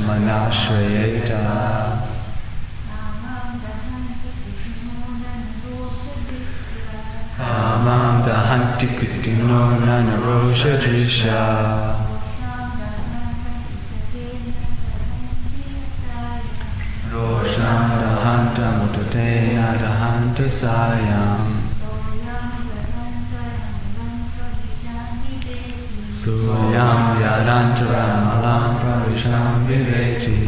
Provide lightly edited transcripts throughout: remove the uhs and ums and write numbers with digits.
manashrayeta. Kamam dahanti kutino nanarosha drisha. Rosham dahanta mutatena dahanta sayam. Suyam yadantaram alam pravisham vireti.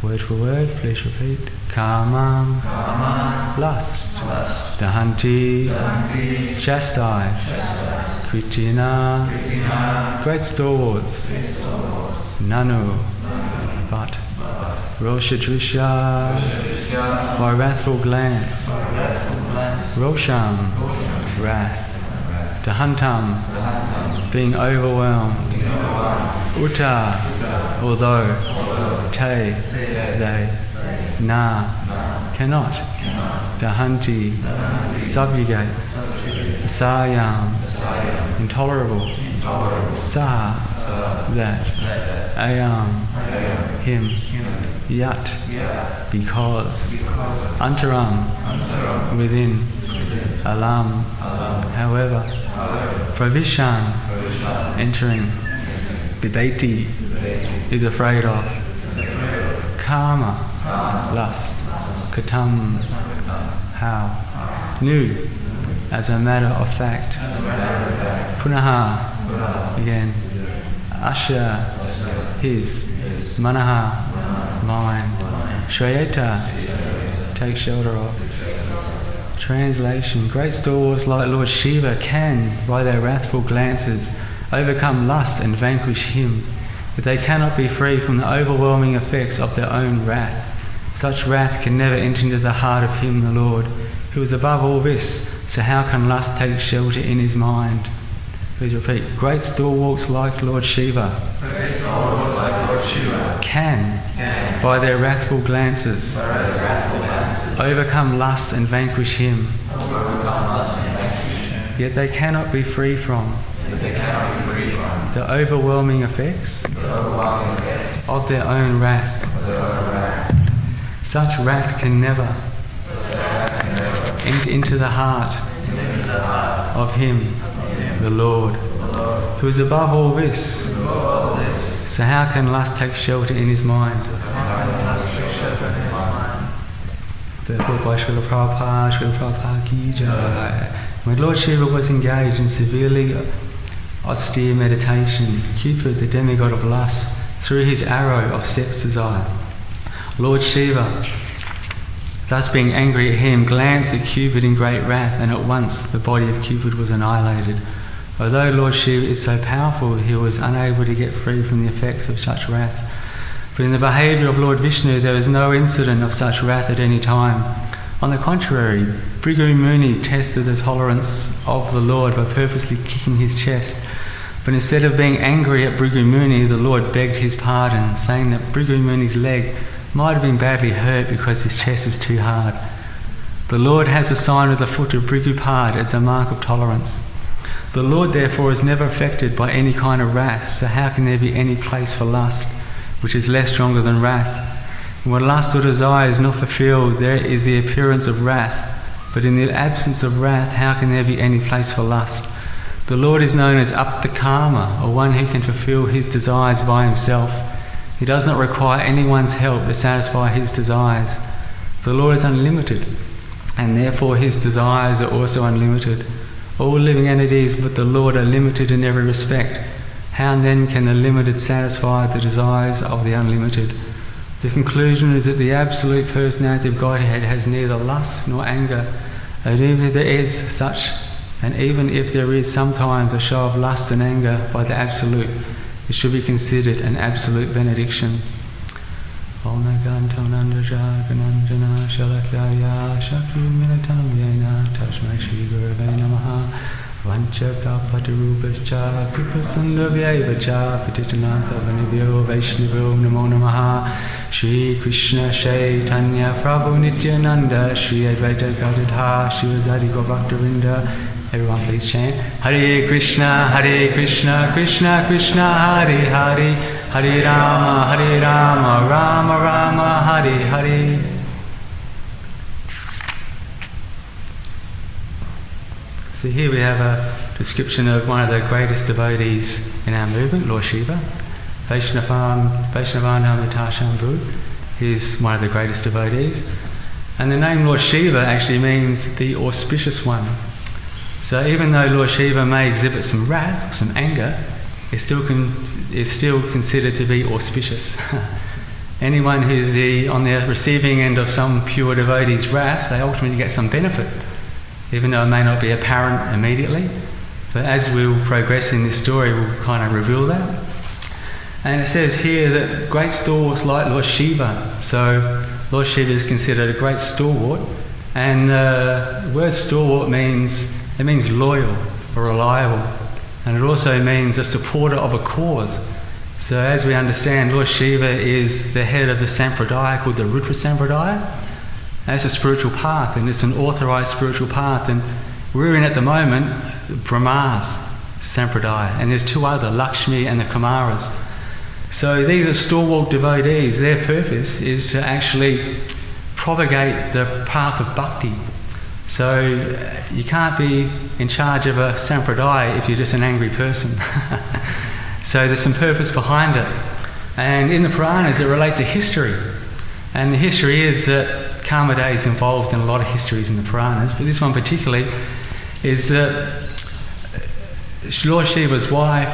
Word for word, please repeat. Kamam, lust. Dahanti, chastise. Kritina, great stalwarts. Nanu, but. Roshadrisha, by wrathful glance. Rosham, wrath. Dahantam, being overwhelmed. Uta, although. Te, they. Na, cannot. Dahanti, subjugate. Sayam, intolerable. Sa, that. Ayam, him. Yat, because. Antaram, within. Alam, however. Pravishan, entering. Videti, is afraid of. Kama, lust. Katam, how. Nu, as a matter of fact. Punaha, again. Asha, his. Manaha, mind. Shrayeta, take shelter of. Translation. Great stalwarts like Lord Shiva can, by their wrathful glances, overcome lust and vanquish him, but they cannot be free from the overwhelming effects of their own wrath. Such wrath can never enter into the heart of him, the Lord, who is above all this, so how can lust take shelter in his mind? Please repeat. Great stalwarts like Lord Shiva can, by their wrathful glances, overcome lust and vanquish him. Yet they cannot be free from the overwhelming effects of their own wrath. Such wrath can never enter into the heart of him, the Lord, who is above all this. So how can lust take shelter in his mind? Therefore, by Srila Prabhupada ki jai. When Lord Shiva was engaged in severely austere meditation, Cupid, the demigod of lust, threw his arrow of sex desire. Lord Shiva, thus being angry at him, glanced at Cupid in great wrath, and at once the body of Cupid was annihilated. Although Lord Shiva is so powerful, he was unable to get free from the effects of such wrath. For in the behaviour of Lord Vishnu there was no incident of such wrath at any time. On the contrary, Bhrigu Muni tested the tolerance of the Lord by purposely kicking his chest. But instead of being angry at Bhrigu Muni, the Lord begged his pardon, saying that Bhrigu Muni's leg might have been badly hurt because his chest is too hard. The Lord has a sign of the foot of Bhrigupad as a mark of tolerance. The Lord therefore is never affected by any kind of wrath, so how can there be any place for lust, which is less stronger than wrath? And when lust or desire is not fulfilled, there is the appearance of wrath, but in the absence of wrath, how can there be any place for lust? The Lord is known as Aptakama, or one who can fulfill his desires by himself. He does not require anyone's help to satisfy his desires. The Lord is unlimited, and therefore his desires are also unlimited. All living entities but the Lord are limited in every respect. How then can the limited satisfy the desires of the unlimited? The conclusion is that the absolute personality of Godhead has neither lust nor anger, and even if there is sometimes a show of lust and anger by the absolute, it should be considered an absolute benediction. Om Nagantanandaja Shalakaya Shakti Minatam Yena Tashmai Shri Gurave Namaha Vanchakapatarupascha Kripasundavyavacha Patitanatha Vanibhyo Vaishnavyo Namo Namaha Shri Krishna Chaitanya Prabhu Nityananda Shri Advaita Gadadha Shivasadi Gaurabhaktavinda. Everyone please chant Hare Krishna Krishna Krishna Hare Hare Hare Rama Rama Rama Hare Hare. So here we have a description of one of the greatest devotees in our movement, Lord Shiva. Vaishnavanam Mitashambhu. He's one of the greatest devotees. And the name Lord Shiva actually means the auspicious one. So even though Lord Shiva may exhibit some wrath, some anger, is still considered to be auspicious. Anyone who's on the receiving end of some pure devotee's wrath, they ultimately get some benefit, even though it may not be apparent immediately. But as we'll progress in this story, we'll kind of reveal that. And it says here that great stalwarts like Lord Shiva. So Lord Shiva is considered a great stalwart, and the word stalwart means loyal or reliable, and it also means a supporter of a cause. So as we understand, Lord Shiva is the head of the sampradaya called the Rudra Sampradaya. That's a spiritual path, and it's an authorized spiritual path, and we're in at the moment Brahma's Sampradaya, and there's two other, Lakshmi and the Kumaras. So these are stalwart devotees. Their purpose is to actually propagate the path of bhakti. So you can't be in charge of a Sampradaya if you're just an angry person. So there's some purpose behind it. And in the Puranas it relates to history. And the history is that Kamada is involved in a lot of histories in the Puranas, but this one particularly is that Lord Shiva's wife,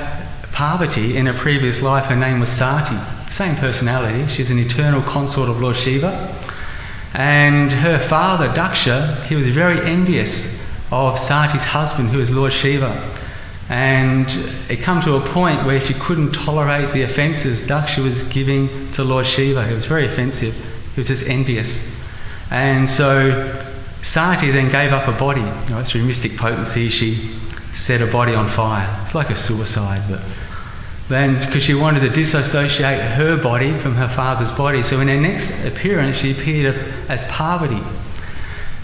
Parvati, in a previous life her name was Sati. Same personality, she's an eternal consort of Lord Shiva. And her father, Daksha, he was very envious of Sati's husband, who is Lord Shiva. And it come to a point where she couldn't tolerate the offences Daksha was giving to Lord Shiva. It was very offensive. He was just envious. And so Sati then gave up her body. Through mystic potency, she set her body on fire. It's like a suicide, but then because she wanted to disassociate her body from her father's body. So in her next appearance, she appeared as Parvati.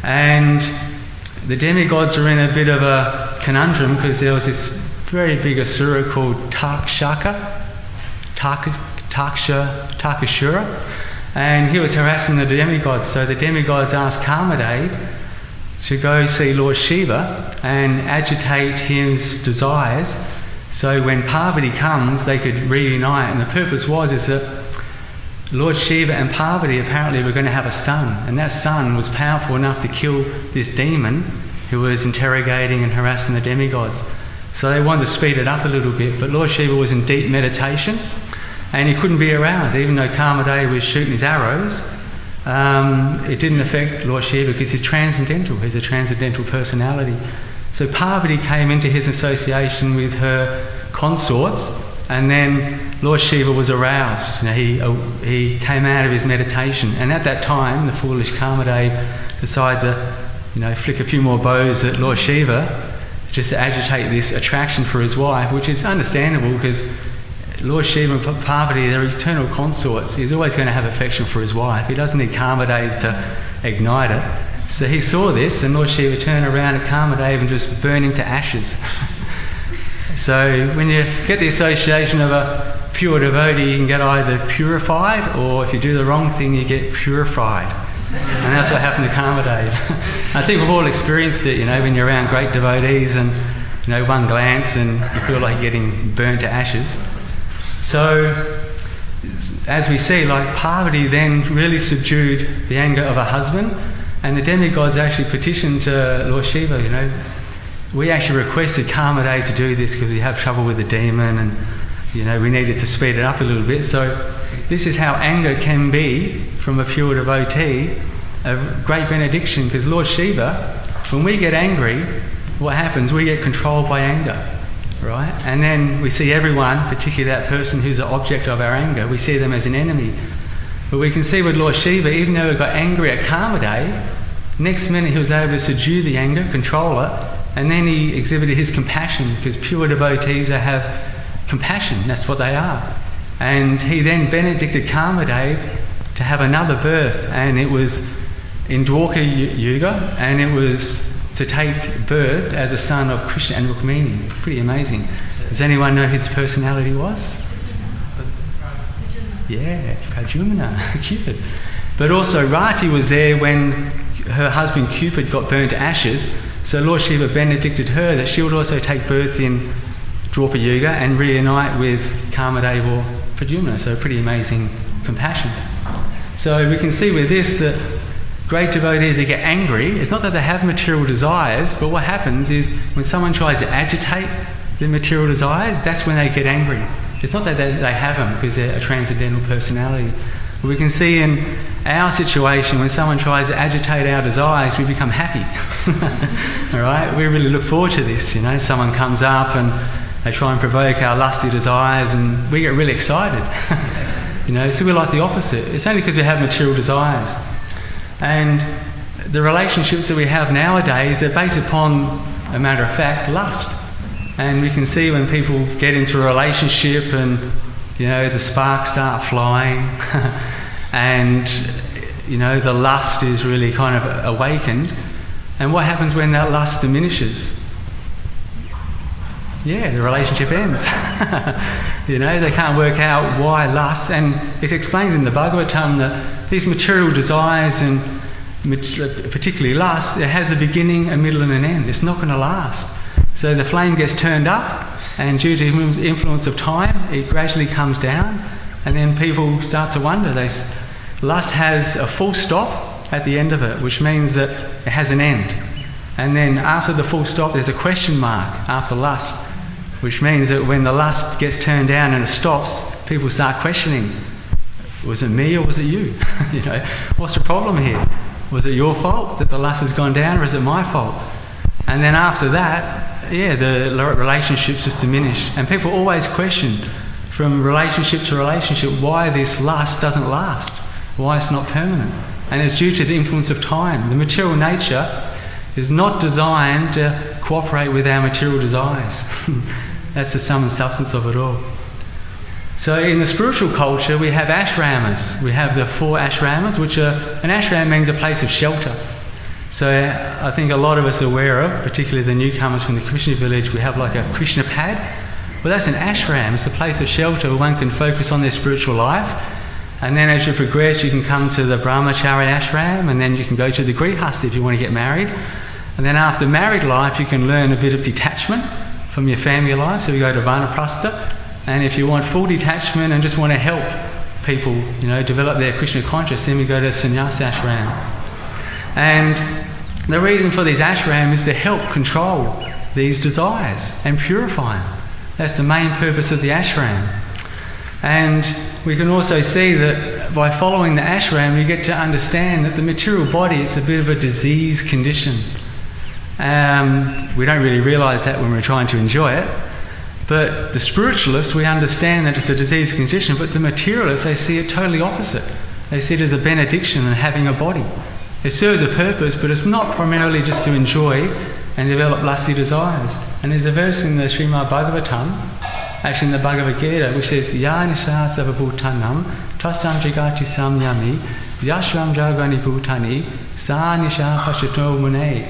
And the demigods are in a bit of a conundrum, because there was this very big asura called Takshura, and he was harassing the demigods. So the demigods asked Kamada to go see Lord Shiva and agitate his desires, so when Parvati comes they could reunite. And the purpose is that Lord Shiva and Parvati apparently were going to have a son, and that son was powerful enough to kill this demon who was interrogating and harassing the demigods. So they wanted to speed it up a little bit, but Lord Shiva was in deep meditation and he couldn't be around. Even though Kamada was shooting his arrows, it didn't affect Lord Shiva because he's transcendental. He's a transcendental personality. So Parvati came into his association with her consorts, and then Lord Shiva was aroused. He came out of his meditation, and at that time the foolish Kamada decided to flick a few more bows at Lord Shiva just to agitate this attraction for his wife, which is understandable because Lord Shiva and Parvati, they're eternal consorts. He's always going to have affection for his wife. He doesn't need Kamadeva to ignite it. So he saw this, and Lord Shiva turned around at Kamadeva and just burned him to ashes. So when you get the association of a pure devotee, you can get either purified, or if you do the wrong thing, you get purified. And that's what happened to Kamadeva. I think we've all experienced it, when you're around great devotees and one glance and you feel like you're getting burnt to ashes. So as we see, Parvati then really subdued the anger of her husband, and the demigods actually petitioned Lord Shiva, we actually requested Kamadeva to do this because we have trouble with the demon, and we needed to speed it up a little bit. So this is how anger can be from a pure devotee, a great benediction, because Lord Shiva, when we get angry, what happens? We get controlled by anger. Right? And then we see everyone, particularly that person who's the object of our anger, we see them as an enemy. But we can see with Lord Shiva, even though he got angry at Kamadeva, next minute he was able to subdue the anger, control it, And then he exhibited his compassion, because pure devotees, they have compassion, that's what they are. And he then benedicted Kamadeva to have another birth, and it was in Dwarka Yuga, and it was to take birth as a son of Krishna and Rukmini. Pretty amazing. Does anyone know who his personality was? Yeah, Pradyumna, Cupid. But also Rati was there when her husband Cupid got burnt to ashes, so Lord Shiva benedicted her that she would also take birth in Dwarka Yuga and reunite with Kamadeva or Pradyumna. So pretty amazing compassion. So we can see with this that great devotees, they get angry. It's not that they have material desires, but what happens is when someone tries to agitate their material desires, that's when they get angry. It's not that they have them because they're a transcendental personality. But we can see in our situation, when someone tries to agitate our desires, we become happy. All right? We really look forward to this. Someone comes up and they try and provoke our lusty desires, and we get really excited. So we're like the opposite. It's only because we have material desires. And the relationships that we have nowadays are based upon, a matter of fact, lust. And we can see when people get into a relationship and, the sparks start flying and, the lust is really kind of awakened. And what happens when that lust diminishes? Yeah, the relationship ends. They can't work out why lust. And it's explained in the Bhagavatam that these material desires, and particularly lust, it has a beginning, a middle and an end. It's not going to last. So the flame gets turned up, and due to the influence of time, it gradually comes down, and then people start to wonder. Lust has a full stop at the end of it, which means that it has an end. And then after the full stop, there's a question mark after lust, which means that when the lust gets turned down and it stops, people start questioning, was it me or was it you? What's the problem here? Was it your fault that the lust has gone down, or is it my fault? And then after that, the relationships just diminish. And people always question, from relationship to relationship, why this lust doesn't last, why it's not permanent. And it's due to the influence of time. The material nature is not designed to cooperate with our material desires. That's the sum and substance of it all. So in the spiritual culture, we have ashramas. We have the 4 ashramas, which an ashram means a place of shelter. So I think a lot of us are aware of, particularly the newcomers from the Krishna village, we have like a Krishna pad. Well, that's an ashram. It's a place of shelter where one can focus on their spiritual life. And then as you progress, you can come to the brahmachari ashram, and then you can go to the grihastha if you want to get married. And then after married life, you can learn a bit of detachment from your family life. So you go to vanaprastha. And if you want full detachment and just want to help people, develop their Krishna consciousness, then we go to sannyasa ashram. And the reason for these ashrams is to help control these desires and purify them. That's the main purpose of the ashram. And we can also see that by following the ashram, you get to understand that the material body is a bit of a disease condition. We don't really realise that when we're trying to enjoy it. But the spiritualists, we understand that it's a disease condition, but the materialists, they see it totally opposite. They see it as a benediction and having a body. It serves a purpose, but it's not primarily just to enjoy and develop lusty desires. And there's a verse in the Srimad Bhagavatam, actually in the Bhagavad Gita, which says, Ya nisha savabhutanam tasam jagati samyami yashram jagani bhutani sa nisha pashato mune.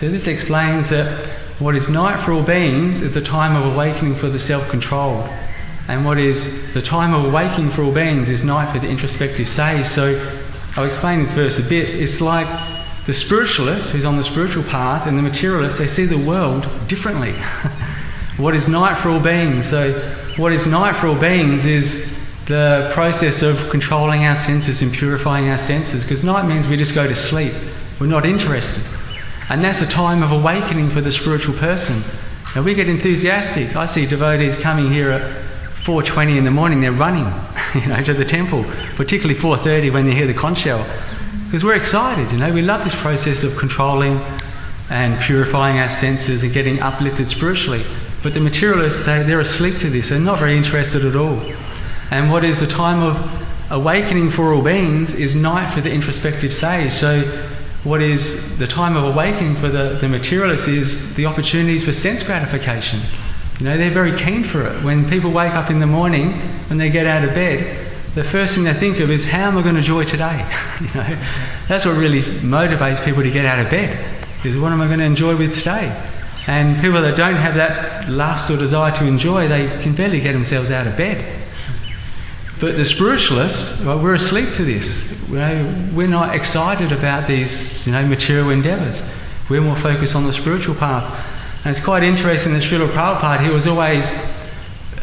So this explains that what is night for all beings is the time of awakening for the self-controlled. And what is the time of awakening for all beings is night for the introspective sage. So I'll explain this verse a bit. It's like the spiritualist who's on the spiritual path and the materialist, they see the world differently. What is night for all beings? So what is night for all beings is the process of controlling our senses and purifying our senses, because night means we just go to sleep. We're not interested. And that's a time of awakening for the spiritual person. Now we get enthusiastic. I see devotees coming here at 4:20 in the morning, they're running, to the temple, particularly 4:30 when they hear the conch shell. Because we're excited, we love this process of controlling and purifying our senses and getting uplifted spiritually. But the materialists, they're asleep to this, they're not very interested at all. And what is the time of awakening for all beings is night for the introspective sage. So what is the time of awakening for the materialists is the opportunities for sense gratification. You know, they're very keen for it. When people wake up in the morning, when they get out of bed, the first thing they think of is, how am I going to enjoy today? You know, that's what really motivates people to get out of bed, is what am I going to enjoy with today? And people that don't have that lust or desire to enjoy, they can barely get themselves out of bed. But the spiritualists, well, we're asleep to this. You know, we're not excited about these, you know, material endeavours. We're more focused on the spiritual path. And it's quite interesting that Srila Prabhupada, he was always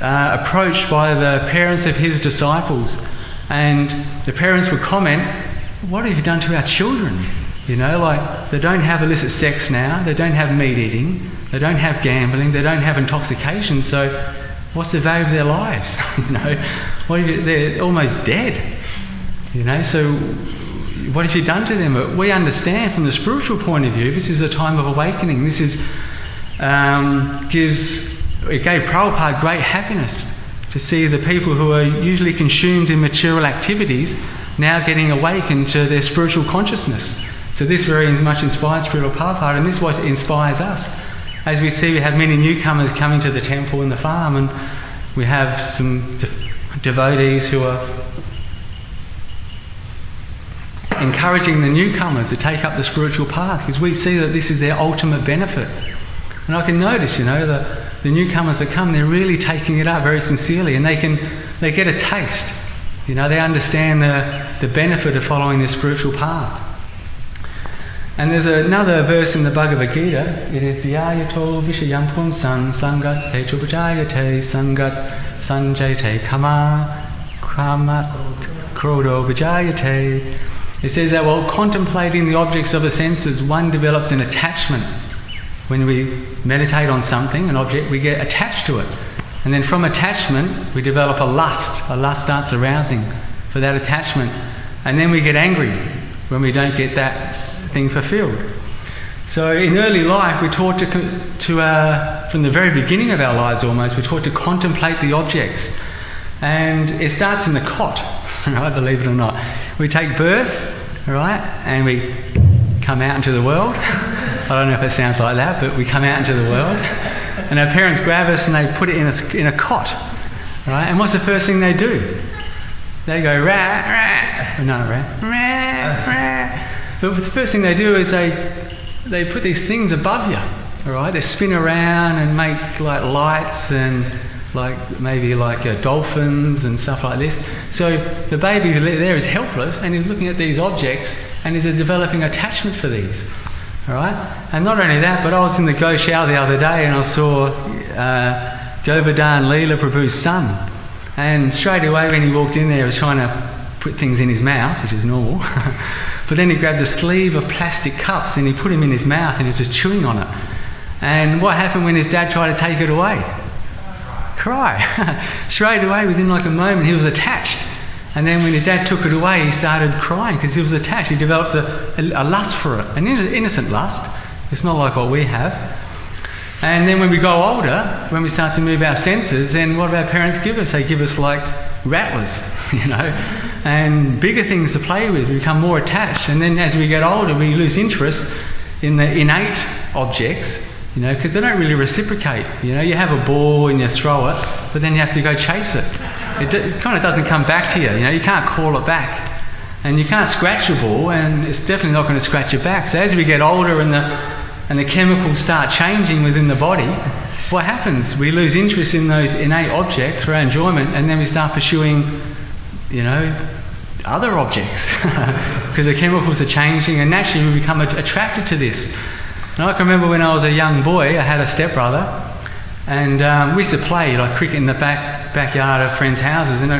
approached by the parents of his disciples, and the parents would comment, what have you done to our children? You know, like, they don't have illicit sex now, they don't have meat eating, they don't have gambling, they don't have intoxication, so what's the value of their lives? You know, they're almost dead. You know, so what have you done to them? But we understand from the spiritual point of view, this is a time of awakening. This is it gave Prabhupada great happiness to see the people who are usually consumed in material activities now getting awakened to their spiritual consciousness. So this very much inspired Srila Prabhupada, and this is what inspires us. As we see, we have many newcomers coming to the temple and the farm, and we have some devotees who are encouraging the newcomers to take up the spiritual path, because we see that this is their ultimate benefit. And I can notice, you know, the newcomers that come, they're really taking it up very sincerely, and they get a taste. You know, they understand the benefit of following this spiritual path. And there's another verse in the Bhagavad Gita. It is Dhyayato Vishayam Pumsan Sangat Te Chupajayate Sangat Sanjayate Kama Krodo Vijayate. It says that while contemplating the objects of the senses, one develops an attachment. When we meditate on something, an object, we get attached to it. And then from attachment, we develop a lust. A lust starts arousing for that attachment. And then we get angry when we don't get that thing fulfilled. So in early life, we're taught from the very beginning of our lives almost, we're taught to contemplate the objects. And it starts in the cot, right, believe it or not. We take birth, right, and we come out into the world. I don't know if it sounds like that, but we come out into the world, and our parents grab us and they put it in a cot, right? And what's the first thing they do? They go rah rah, no rah rah rah. But the first thing they do is they put these things above you, all right? They spin around and make like lights and maybe dolphins and stuff like this. So the baby there is helpless and he's looking at these objects and he's developing attachment for these. Alright? And not only that, but I was in the Goshala the other day and I saw Govardhan Leela Prabhu's son. And straight away when he walked in there, he was trying to put things in his mouth, which is normal. But then he grabbed a sleeve of plastic cups and he put them in his mouth and he was just chewing on it. And what happened when his dad tried to take it away? Cry. Straight away, within like a moment, he was attached. And then when his dad took it away, he started crying because he was attached. He developed a lust for it, an innocent lust. It's not like what we have. And then when we grow older, when we start to move our senses, then what do our parents give us? They give us like rattlers, you know, and bigger things to play with. We become more attached. And then as we get older, we lose interest in the innate objects, you know, because they don't really reciprocate. You know, you have a ball and you throw it, but then you have to go chase it. It kind of doesn't come back to you. You know, you can't call it back. And you can't scratch a ball, and it's definitely not going to scratch it back. So as we get older and the chemicals start changing within the body, what happens? We lose interest in those innate objects for our enjoyment, and then we start pursuing, you know, other objects because the chemicals are changing, and naturally we become attracted to this. And I can remember when I was a young boy, I had a stepbrother, and we used to play like cricket in the backyard of friends' houses, and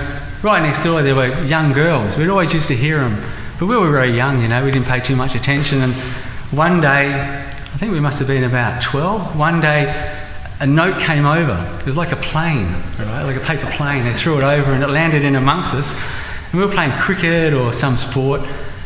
right next door there were young girls. We'd always used to hear them, but we were very young, you know, we didn't pay too much attention. And one day, I think we must have been about 12, one day a note came over. It was like a plane, right? Like a paper plane. They threw it over and it landed in amongst us. And we were playing cricket or some sport.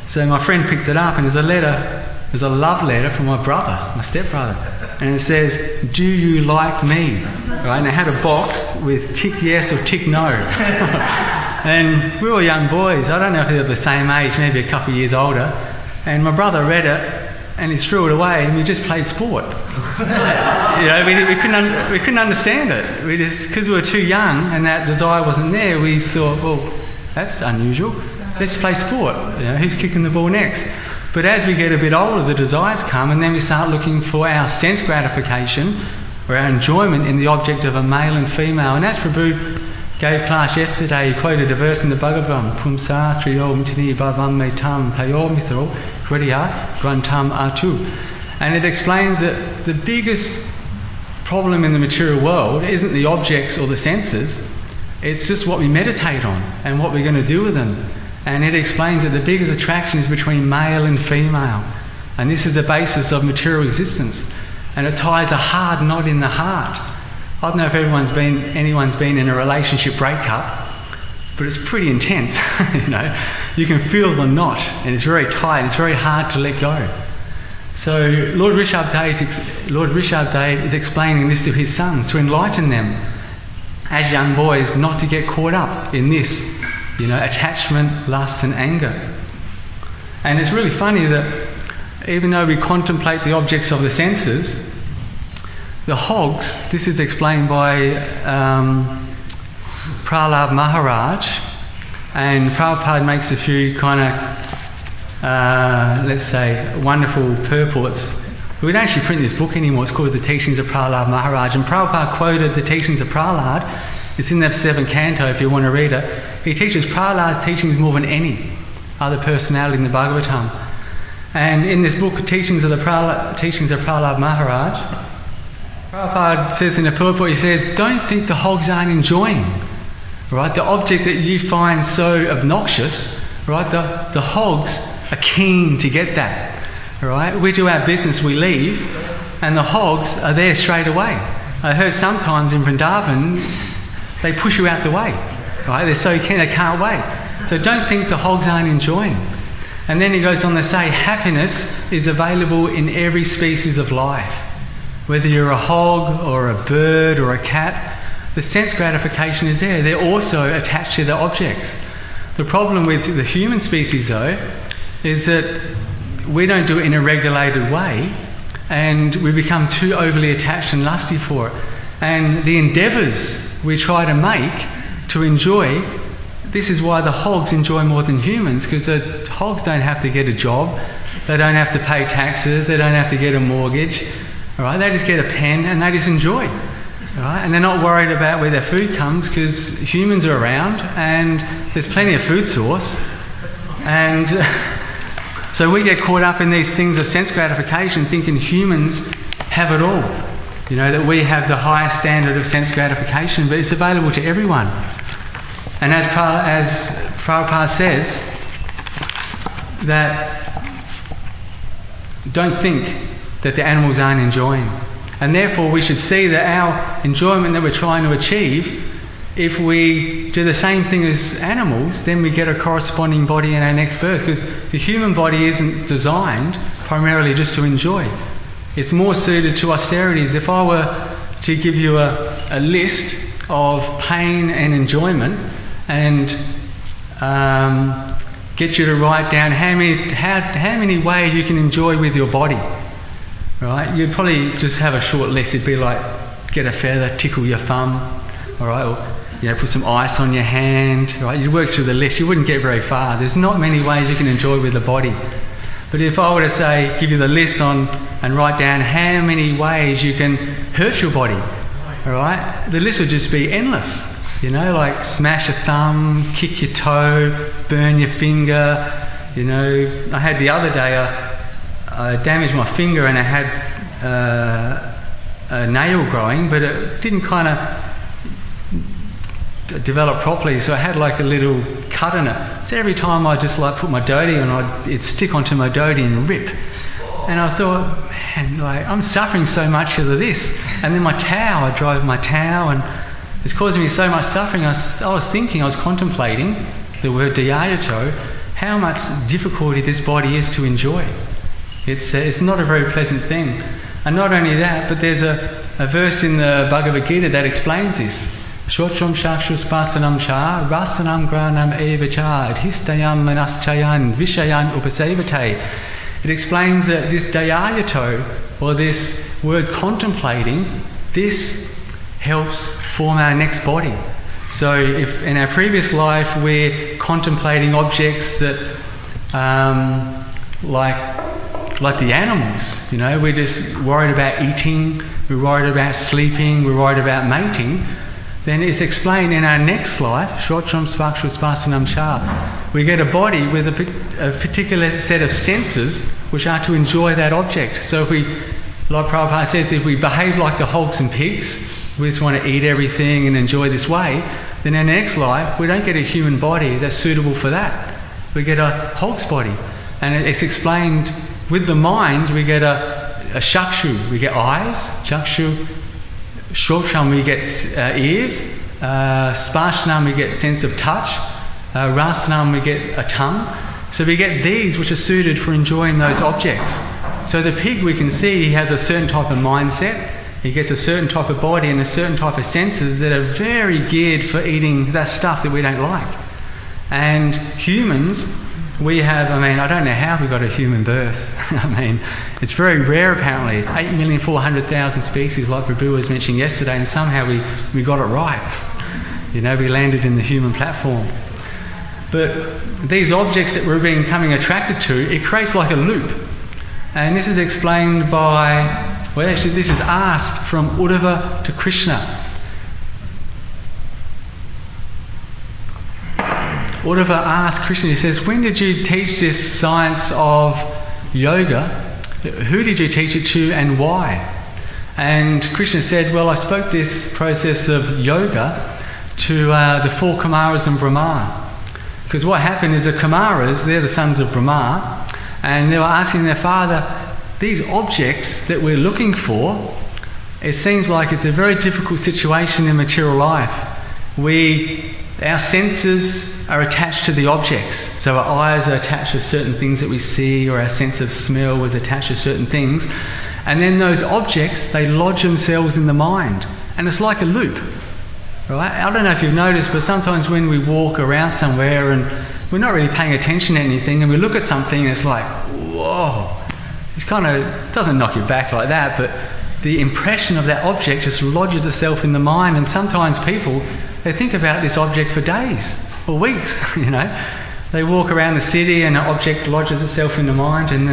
So my friend picked it up, and there's a letter. There's a love letter from my brother, my stepbrother, and it says, "Do you like me?" Right? And it had a box with tick yes or tick no. And we were young boys. I don't know if they were the same age, maybe a couple of years older. And my brother read it, and he threw it away, and we just played sport. We couldn't understand it. We just, because we were too young and that desire wasn't there, we thought, well, that's unusual. Let's play sport. Who's kicking the ball next? But as we get a bit older, the desires come, and then we start looking for our sense gratification or our enjoyment in the object of a male and female. And as Prabhu gave class yesterday, he quoted a verse in the Bhagavatam, Pumsa Triyo Mtini Bhavam Me Tam Tayo Mithro Kriya Grantam Atu. And it explains that the biggest problem in the material world isn't the objects or the senses, it's just what we meditate on and what we're going to do with them. And it explains that the biggest attraction is between male and female. And this is the basis of material existence. And it ties a hard knot in the heart. I don't know if anyone's been in a relationship breakup, but it's pretty intense. You can feel the knot, and it's very tight. It's very hard to let go. So Lord Rishabh is explaining this to his sons to enlighten them as young boys, not to get caught up in this, attachment, lust, and anger. And it's really funny that even though we contemplate the objects of the senses, the hogs, this is explained by Prahlad Maharaj, and Prabhupada makes a few kind of, let's say, wonderful purports. We don't actually print this book anymore, it's called The Teachings of Prahlad Maharaj, and Prabhupada quoted the teachings of Prahlad. It's in the 7th canto if you want to read it. He teaches Prahlad's teachings more than any other personality in the Bhagavatam. And in this book, Teachings of Prahlad Maharaj, Prabhupada says in the purport, he says, don't think the hogs aren't enjoying, right? The object that you find so obnoxious, right? The hogs are keen to get that, right? We do our business, we leave, and the hogs are there straight away. I heard sometimes in Vrindavan, they push you out the way, right? They're so keen, they can't wait. So don't think the hogs aren't enjoying. And then he goes on to say, happiness is available in every species of life. Whether you're a hog or a bird or a cat, the sense gratification is there. They're also attached to the objects. The problem with the human species, though, is that we don't do it in a regulated way, and we become too overly attached and lusty for it. And the endeavours we try to make to enjoy, this is why the hogs enjoy more than humans, because the hogs don't have to get a job, they don't have to pay taxes, they don't have to get a mortgage, all right? They just get a pen and they just enjoy, all right? And they're not worried about where their food comes, because humans are around and there's plenty of food source. And so we get caught up in these things of sense gratification, thinking humans have it all, that we have the highest standard of sense gratification, but it's available to everyone. And as Prabhupada says, that don't think that the animals aren't enjoying. And therefore we should see that our enjoyment that we're trying to achieve, if we do the same thing as animals, then we get a corresponding body in our next birth, because the human body isn't designed primarily just to enjoy. It's more suited to austerities. If I were to give you a list of pain and enjoyment and get you to write down how many ways you can enjoy with your body, right? You'd probably just have a short list. It'd be like, get a feather, tickle your thumb, all right, or put some ice on your hand, right? You'd work through the list. You wouldn't get very far. There's not many ways you can enjoy with the body. But if I were to say, give you the list and write down how many ways you can hurt your body, all right, the list would just be endless. Like smash a thumb, kick your toe, burn your finger. I had the other day, I damaged my finger and I had a nail growing, but it didn't kind of develop properly, so I had like a little cut in it. So every time I just put my dhoti on, it'd stick onto my dhoti and rip. And I thought, man, I'm suffering so much because of this. And then my towel, I drive my towel, and it's causing me so much suffering. I was contemplating the word diyayato, how much difficulty this body is to enjoy. It's not a very pleasant thing. And not only that, but there's a verse in the Bhagavad Gita that explains this. Shotram Shakshus Pasanam Cha, Rasanam Granam Eva Cha, Adhistayam Manaschayan, Vishayan Upasevate. It explains that this Dayayato, or this word contemplating, this helps form our next body. So if in our previous life we're contemplating objects that, like the animals, we're just worried about eating, we're worried about sleeping, we're worried about mating, then it's explained in our next life, Shotram Spakshus Pasanam Cha, we get a body with a particular set of senses which are to enjoy that object. So if we, like Prabhupada says, if we behave like the hogs and pigs, we just want to eat everything and enjoy this way, then in our next life we don't get a human body that's suitable for that. We get a hog's body. And it's explained with the mind, we get a shakshu, we get eyes, chakshu, shoksham, we get ears, sparshanam, we get sense of touch, rasanam, we get a tongue. So we get these which are suited for enjoying those objects. So the pig, we can see, he has a certain type of mindset, he gets a certain type of body and a certain type of senses that are very geared for eating that stuff that we don't like. And humans, we have, I don't know how we got a human birth. It's very rare apparently. It's 8,400,000 species, like Prabhu was mentioning yesterday, and somehow we got it right. We landed in the human platform. But these objects that we're becoming attracted to, it creates like a loop. And this is explained by, this is asked from Uddhava to Krishna. Uddhava asked Krishna, he says, when did you teach this science of yoga? Who did you teach it to and why? And Krishna said, well, I spoke this process of yoga to the four Kumaras and Brahma. Because what happened is the Kumaras, they're the sons of Brahma, and they were asking their father, these objects that we're looking for, it seems like it's a very difficult situation in material life. Our senses are attached to the objects. So our eyes are attached to certain things that we see, or our sense of smell was attached to certain things. And then those objects, they lodge themselves in the mind. And it's like a loop. Right? I don't know if you've noticed, but sometimes when we walk around somewhere and we're not really paying attention to anything, and we look at something and it's like, whoa. It's kind of, doesn't knock you back like that, but the impression of that object just lodges itself in the mind. And sometimes people, they think about this object for days or weeks, They walk around the city and an object lodges itself in the mind, and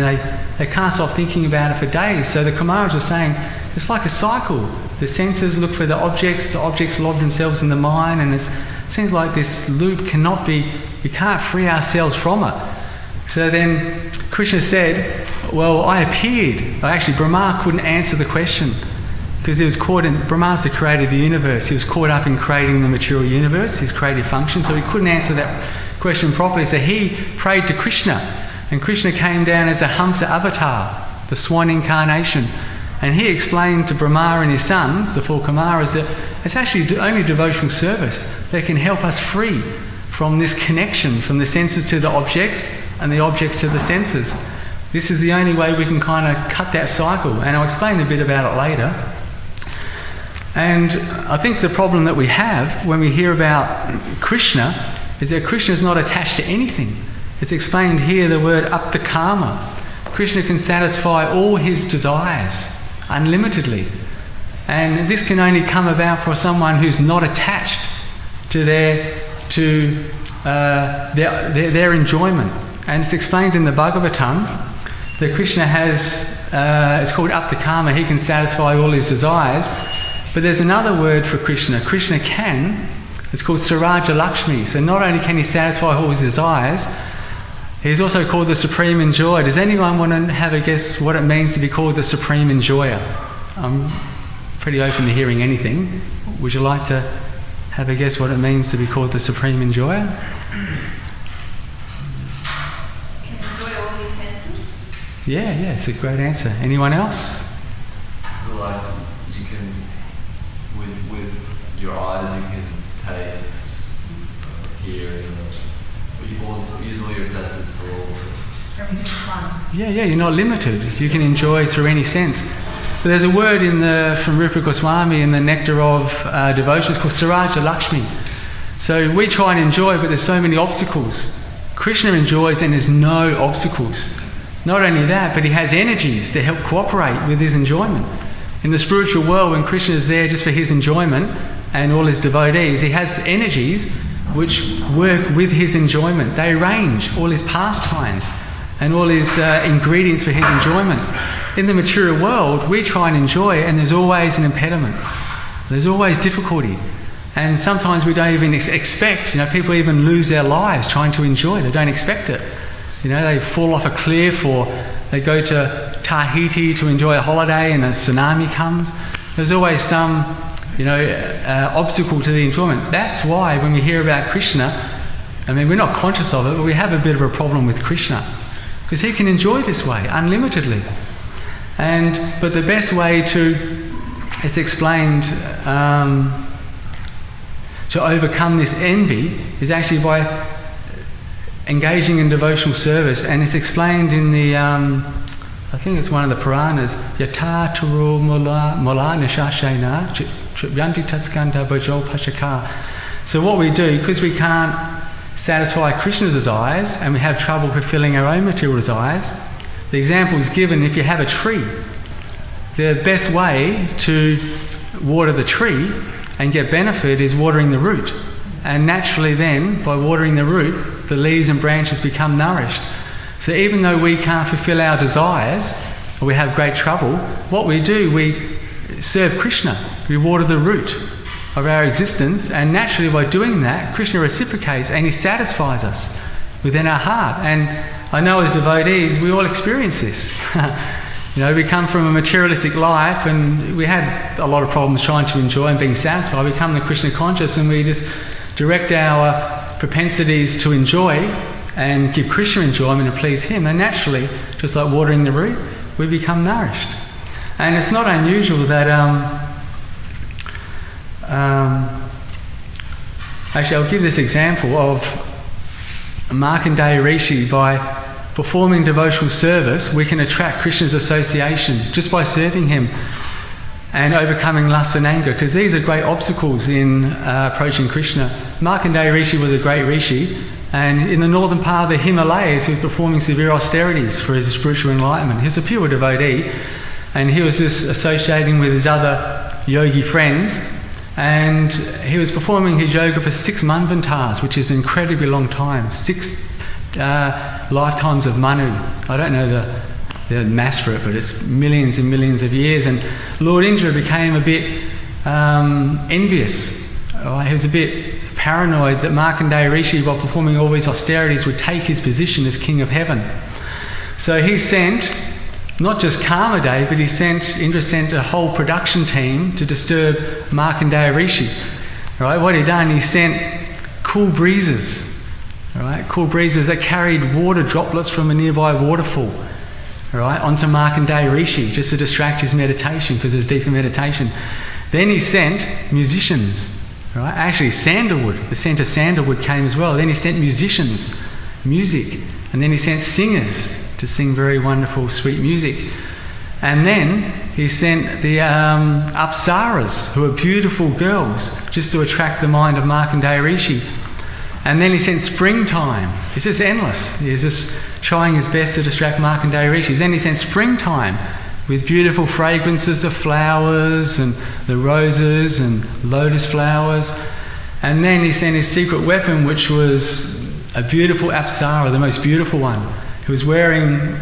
they can't stop thinking about it for days. So the Kumaras are saying, it's like a cycle. The senses look for the objects lodge themselves in the mind, and it seems like this loop cannot be, we can't free ourselves from it. So then Krishna said, well, I appeared. Actually, Brahma couldn't answer the question because he was caught in, Brahma's the creator of the universe. He was caught up in creating the material universe, his creative function, so he couldn't answer that question properly. So he prayed to Krishna, and Krishna came down as a Hamsa avatar, the swan incarnation. And he explained to Brahma and his sons, the four Kumaras, that it's actually only devotional service that can help us free from this connection, from the senses to the objects and the objects to the senses. This is the only way we can kind of cut that cycle, and I'll explain a bit about it later. And I think the problem that we have when we hear about Krishna is that Krishna is not attached to anything. It's explained here, the word aptakama. Krishna can satisfy all his desires unlimitedly, and this can only come about for someone who's not attached to their enjoyment. And it's explained in the Bhagavatam that Krishna has, it's called aptakama, he can satisfy all his desires. But there's another word for Krishna. Krishna can, it's called Saraja Lakshmi. So not only can he satisfy all his desires, he's also called the Supreme Enjoyer. Does anyone want to have a guess what it means to be called the Supreme Enjoyer? I'm pretty open to hearing anything. Would you like to have a guess what it means to be called the Supreme Enjoyer? Yeah, it's a great answer. Anyone else? So like you can, with your eyes you can taste, hear, use all your senses for all. Yeah, you're not limited. You can enjoy through any sense. But there's a word from Rupa Goswami in the Nectar of Devotion. It's called Saraja Lakshmi. So we try and enjoy, but there's so many obstacles. Krishna enjoys and there's no obstacles. Not only that, but he has energies that help cooperate with his enjoyment. In the spiritual world, when Krishna is there just for his enjoyment and all his devotees, he has energies which work with his enjoyment. They arrange all his pastimes and all his ingredients for his enjoyment. In the material world, we try and enjoy and there's always an impediment. There's always difficulty. And sometimes we don't even expect, people even lose their lives trying to enjoy. They don't expect it. They fall off a cliff, or they go to Tahiti to enjoy a holiday and a tsunami comes. There's always some, obstacle to the enjoyment. That's why when we hear about Krishna, we're not conscious of it, but we have a bit of a problem with Krishna. Because he can enjoy this way, unlimitedly. But the best way it's explained, to overcome this envy is actually by engaging in devotional service. And it's explained in the, I think it's one of the Puranas, Yata Turu Mula Nishashena Tripyanti Taskanta Bhajo Pashaka. So what we do, because we can't satisfy Krishna's desires and we have trouble fulfilling our own material desires, the example is given: if you have a tree, the best way to water the tree and get benefit is watering the root. And naturally then, by watering the root, the leaves and branches become nourished. So even though we can't fulfill our desires, or we have great trouble, what we do, we serve Krishna. We water the root of our existence, and naturally by doing that, Krishna reciprocates and he satisfies us within our heart. And I know as devotees, we all experience this. We come from a materialistic life and we had a lot of problems trying to enjoy and being satisfied. We become the Krishna conscious and we just direct our propensities to enjoy and give Krishna enjoyment and please him. And naturally, just like watering the root, we become nourished. And it's not unusual that, actually I'll give this example of Markandeya Rishi. By performing devotional service, we can attract Krishna's association just by serving him and overcoming lust and anger, because these are great obstacles in approaching Krishna. Markandeya Rishi was a great rishi, and in the northern part of the Himalayas he was performing severe austerities for his spiritual enlightenment. He was a pure devotee, and he was just associating with his other yogi friends, and he was performing his yoga for 6 manvantars, which is an incredibly long time, 6 lifetimes of Manu. I don't know the mass for it, but it's millions and millions of years. And Lord Indra became a bit envious. He was a bit paranoid that Markandeya Rishi, while performing all these austerities, would take his position as king of heaven. So he sent not just Kamadev, but Indra sent a whole production team to disturb Markandeya Rishi. What he done, he sent cool breezes. Cool breezes that carried water droplets from a nearby waterfall, onto Markandeya Rishi, just to distract his meditation, because it was deeper meditation. Then he sent musicians, actually sandalwood, the scent of sandalwood came as well. Then he sent musicians, music, and then he sent singers to sing very wonderful, sweet music. And then he sent the Apsaras, who are beautiful girls, just to attract the mind of Markandeya Rishi. And then he sent springtime. It's just endless. He's just trying his best to distract Markandeya Rishi. Then he sent springtime with beautiful fragrances of flowers and the roses and lotus flowers. And then he sent his secret weapon, which was a beautiful Apsara, the most beautiful one, who was wearing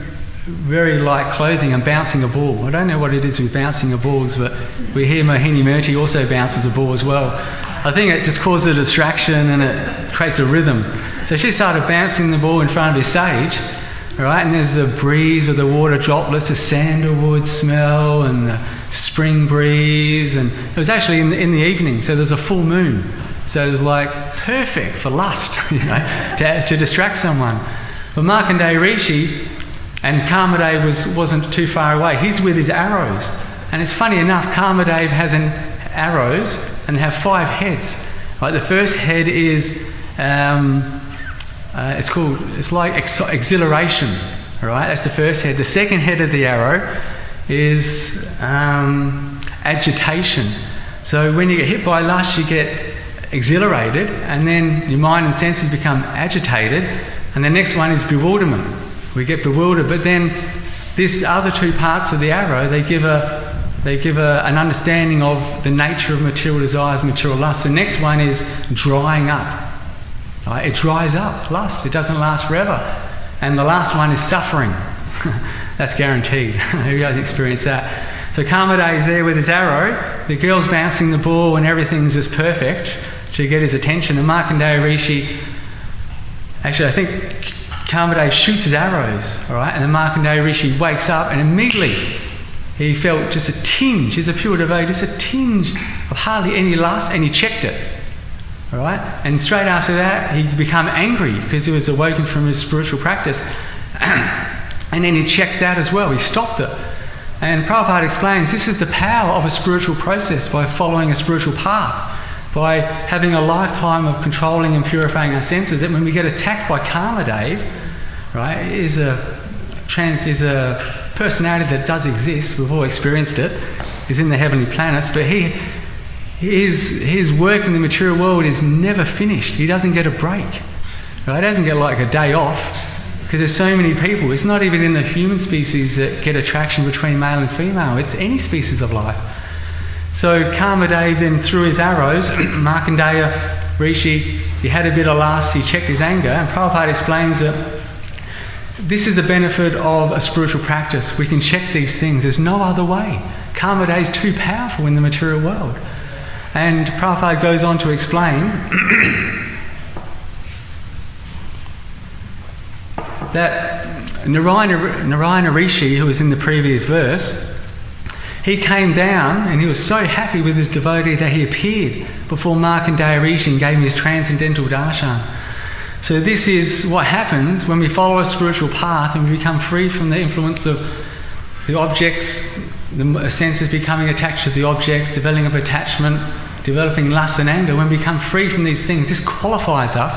very light clothing and bouncing a ball. I don't know what it is with bouncing of balls, but we hear Mohini Murti also bounces a ball as well. I think it just causes a distraction and it creates a rhythm. So she started bouncing the ball in front of his sage, and there's the breeze with the water droplets, the sandalwood smell and the spring breeze, and it was actually in the evening, so there's a full moon. So it was like perfect for lust, to distract someone. But Markandeya Rishi, and Kamadev wasn't too far away. He's with his arrows. And it's funny enough, Kamadev has arrows and have 5 heads. The first head is, it's like exhilaration. That's the first head. The second head of the arrow is agitation. So when you get hit by lust, you get exhilarated, and then your mind and senses become agitated, and the next one is bewilderment. We get bewildered, but then these other two parts of the arrow, they give an understanding of the nature of material desires, material lust. The next one is drying up. Right? It dries up, lust. It doesn't last forever. And the last one is suffering. That's guaranteed. Who hasn't experienced that? So Kamadeva's there with his arrow, the girl's bouncing the ball and everything's just perfect to get his attention. And Markandeya Rishi, actually I think Kamadeva shoots his arrows, alright, and then Markandeya Rishi wakes up and immediately he felt just a tinge, he's a pure devotee, just a tinge of hardly any lust, and he checked it. Alright? And straight after that he'd become angry because he was awoken from his spiritual practice. And then he checked that as well, he stopped it. And Prabhupada explains this is the power of a spiritual process by following a spiritual path, by having a lifetime of controlling and purifying our senses, that when we get attacked by Kamadeva, right, is a personality that does exist, we've all experienced it, is in the heavenly planets, but his work in the material world is never finished. He doesn't get a break. Right? He doesn't get like a day off, because there's so many people. It's not even in the human species that get attraction between male and female. It's any species of life. So Kamadeva then threw his arrows. Markandeya Rishi, he had a bit of lust, he checked his anger, and Prabhupada explains that this is the benefit of a spiritual practice. We can check these things. There's no other way. Kamadeva is too powerful in the material world. And Prabhupada goes on to explain that Narayana Rishi, who was in the previous verse, he came down and he was so happy with his devotee that he appeared before Markandeya Rishi and gave him his transcendental darshan. So this is what happens when we follow a spiritual path and we become free from the influence of the objects, the senses becoming attached to the objects, developing of attachment, developing lust and anger. When we become free from these things, this qualifies us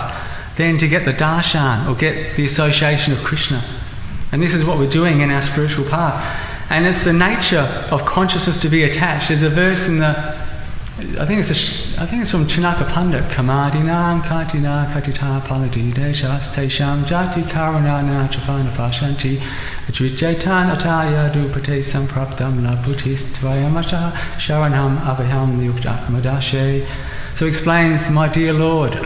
then to get the darshan or get the association of Krishna. And this is what we're doing in our spiritual path. And it's the nature of consciousness to be attached. There's a verse in the, I think it's from Chanaka Pandit, Kamadinam Katina Katita Paladi Deshas Tesham Jati Karanana Chafana Pashanti Ajvijaitan Ataya Dupate Sampraptam La Buddhist Tvayamasha Sharanam Avaham Yuktakmadashe. So he explains, my dear Lord,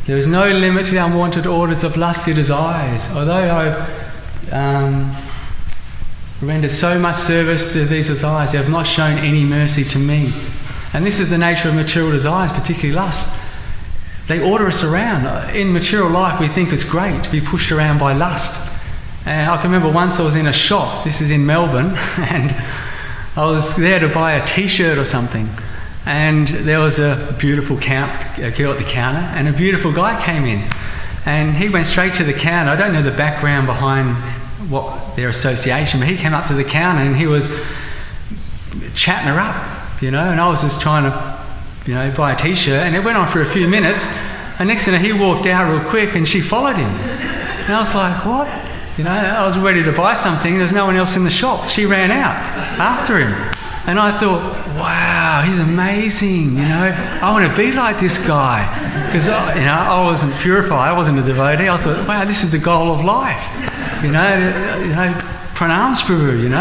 there is no limit to the unwanted orders of lusty desires. Although I've rendered so much service to these desires, they have not shown any mercy to me. And this is the nature of material desires, particularly lust. They order us around. In material life we think it's great to be pushed around by lust. And I can remember once I was in a shop, this is in Melbourne, and I was there to buy a t-shirt or something. And there was a beautiful girl at the counter, and a beautiful guy came in. And he went straight to the counter. I don't know the background behind what their association, but he came up to the counter and he was chatting her up, and I was just trying to, buy a t-shirt, and it went on for a few minutes, and next thing you know, he walked out real quick and she followed him. And I was like, what? I was ready to buy something, there's no one else in the shop. She ran out after him. And I thought, wow, he's amazing, I want to be like this guy. Because, I wasn't purified, I wasn't a devotee. I thought, wow, this is the goal of life. Pranam Prabhu,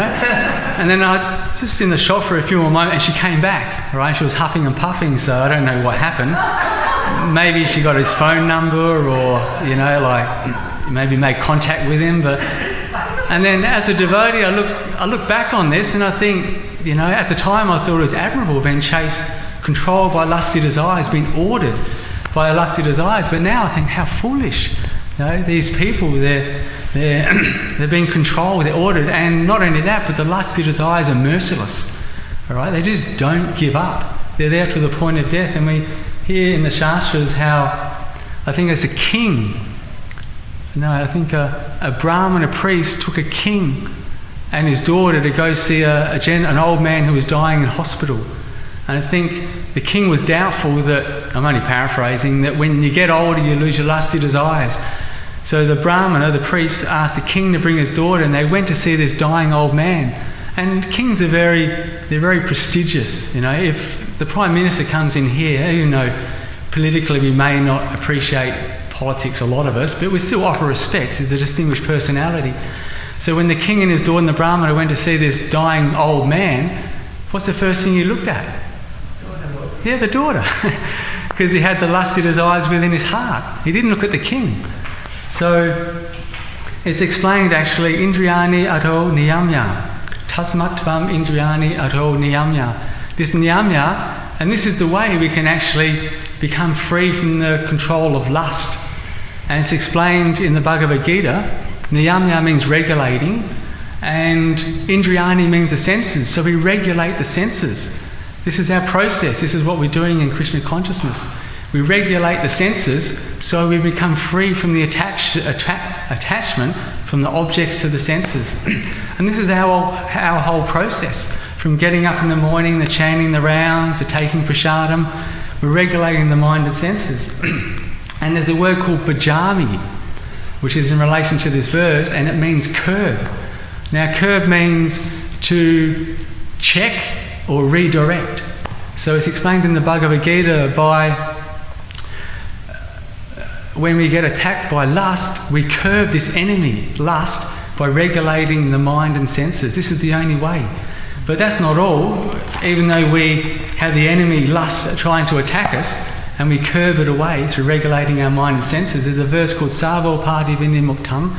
And then I was just in the shop for a few more moments, and she came back, right? She was huffing and puffing, so I don't know what happened. Maybe she got his phone number, or, maybe made contact with him. And then as a devotee, I look back on this and I think, at the time I thought it was admirable being chased, controlled by lusty desires, being ordered by lusty desires. But now I think, how foolish. These people, they're being controlled, they're ordered, and not only that, but the lusty desires are merciless. All right, they just don't give up. They're there to the point of death. And we hear in the Shastras how, I think it's a king. I think a Brahmin, a priest, took a king and his daughter to go see an old man who was dying in hospital. And I think the king was doubtful that, I'm only paraphrasing, that when you get older you lose your lusty desires. So the Brahmana, the priest, asked the king to bring his daughter, and they went to see this dying old man. And kings are very prestigious. You know, if the Prime Minister comes in here, even though politically we may not appreciate politics, a lot of us, but we still offer respects. He's a distinguished personality. So when the king and his daughter and the Brahmana went to see this dying old man, what's the first thing he looked at? Yeah, the daughter. Because he had the lust in his eyes within his heart. He didn't look at the king. So it's explained actually, Indriyani ato niyamya. Tasmatvam indriyani ato niyamya. This niyamya, and this is the way we can actually become free from the control of lust. And it's explained in the Bhagavad Gita. Niyamya means regulating, and indriyani means the senses. So we regulate the senses. This is our process. This is what we're doing in Krishna consciousness. We regulate the senses so we become free from the attachment from the objects to the senses. And this is our whole process. From getting up in the morning, the chanting the rounds, the taking prasadam, we're regulating the mind and senses. And there's a word called bhajami, which is in relation to this verse, and it means curb. Now curb means to check or redirect. So it's explained in the Bhagavad Gita by when we get attacked by lust, we curb this enemy, lust, by regulating the mind and senses. This is the only way. But that's not all. Even though we have the enemy, lust, trying to attack us, and we curb it away through regulating our mind and senses, there's a verse called Savo Padi Vinimuktam,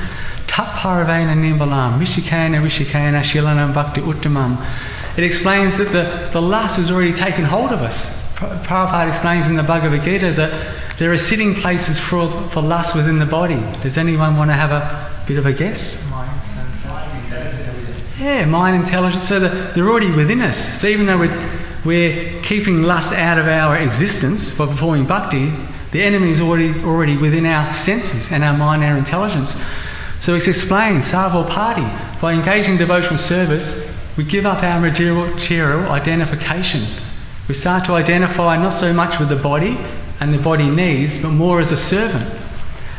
Tat Paravena Nimbalam, Rishikana Rishikana Shilanam Bhakti Uttamam. It explains that the lust has already taken hold of us. Prabhupada explains in the Bhagavad Gita that there are sitting places for lust within the body. Does anyone want to have a bit of a guess? Yeah, mind, intelligence. So they're already within us. So even though we're keeping lust out of our existence by performing bhakti, the enemy is already within our senses and our mind, our intelligence. So it's explained, Sarvopati, by engaging in devotional service, we give up our material identification. We start to identify not so much with the body and the body needs, but more as a servant.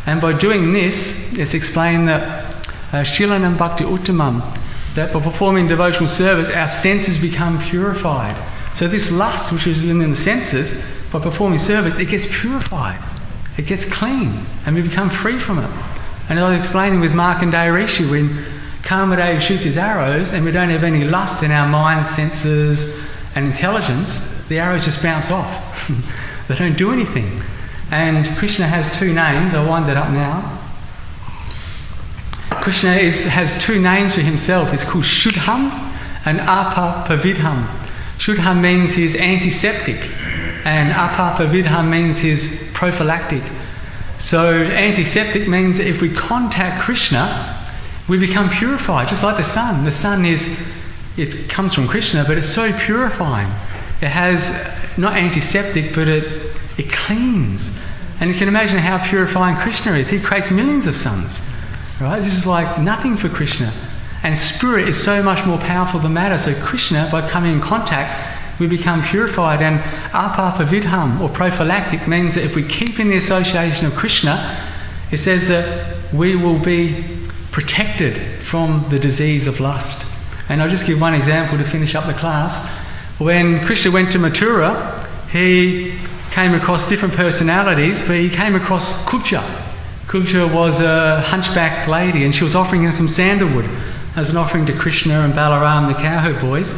And by doing this, it's explained that Shilanam Bhakti Uttamam, that by performing devotional service, our senses become purified. So this lust, which is in the senses, by performing service, it gets purified. It gets clean, and we become free from it. And I was explaining with Markandeya Rishi, when Kamadeva shoots his arrows and we don't have any lust in our mind, senses and intelligence, the arrows just bounce off. They don't do anything. And Krishna has two names. I'll wind that up now. Krishna has two names for himself. It's called Shuddham and Apapavidham. Shuddham means he's antiseptic, and Apapavidham means he's prophylactic. So antiseptic means that if we contact Krishna, we become purified, just like the sun. The sun it comes from Krishna, but it's so purifying. It has not antiseptic, but it cleans. And you can imagine how purifying Krishna is. He creates millions of suns, right? This is like nothing for Krishna. And spirit is so much more powerful than matter. So Krishna, by coming in contact, we become purified. And apapavidham, or prophylactic, means that if we keep in the association of Krishna, it says that we will be protected from the disease of lust. And I'll just give one example to finish up the class. When Krishna went to Mathura, he came across different personalities, but he came across Kubja. Kubja was a hunchback lady, and she was offering him some sandalwood as an offering to Krishna and Balaram, the cowherd boys.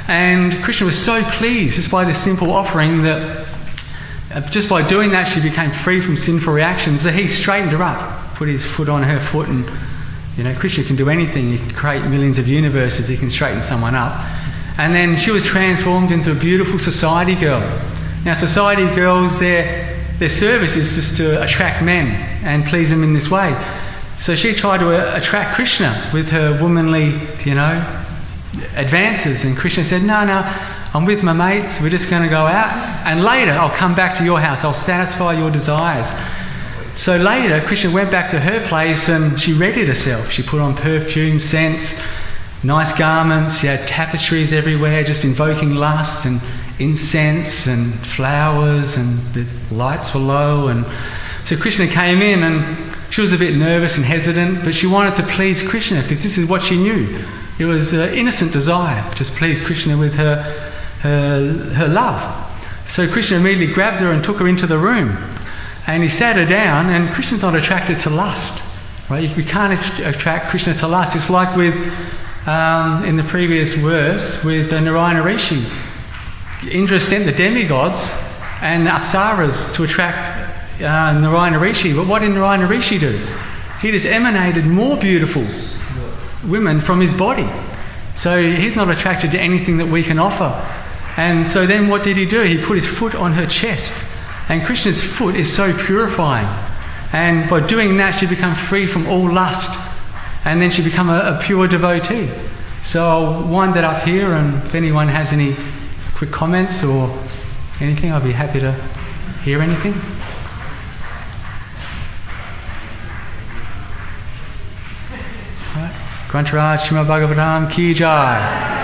And Krishna was so pleased just by this simple offering that just by doing that she became free from sinful reactions. So he straightened her up, put his foot on her foot, and Krishna can do anything. He can create millions of universes. He can straighten someone up. And then she was transformed into a beautiful society girl. Now society girls, their service is just to attract men and please them in this way. So she tried to attract Krishna with her womanly, advances. And Krishna said, no, I'm with my mates. We're just going to go out. And later I'll come back to your house. I'll satisfy your desires. So later Krishna went back to her place and she readied herself. She put on perfume, scents, nice garments. She had tapestries everywhere, just invoking lust, and incense and flowers, and the lights were low. And so Krishna came in, and she was a bit nervous and hesitant, but she wanted to please Krishna because this is what she knew. It was innocent desire to please Krishna with her love. So Krishna immediately grabbed her and took her into the room. And he sat her down, and Krishna's not attracted to lust. Right? We can't attract Krishna to lust. It's like with, in the previous verse, with Narayana Rishi. Indra sent the demigods and the apsaras to attract Narayana Rishi. But what did Narayana Rishi do? He just emanated more beautiful women from his body. So he's not attracted to anything that we can offer. And so then what did he do? He put his foot on her chest. And Krishna's foot is so purifying. And by doing that, she becomes free from all lust. And then she becomes a pure devotee. So I'll wind that up here, and if anyone has any quick comments or anything, I'll be happy to hear anything. Right. Grantharaj Srimad Bhagavatam Ki Jai.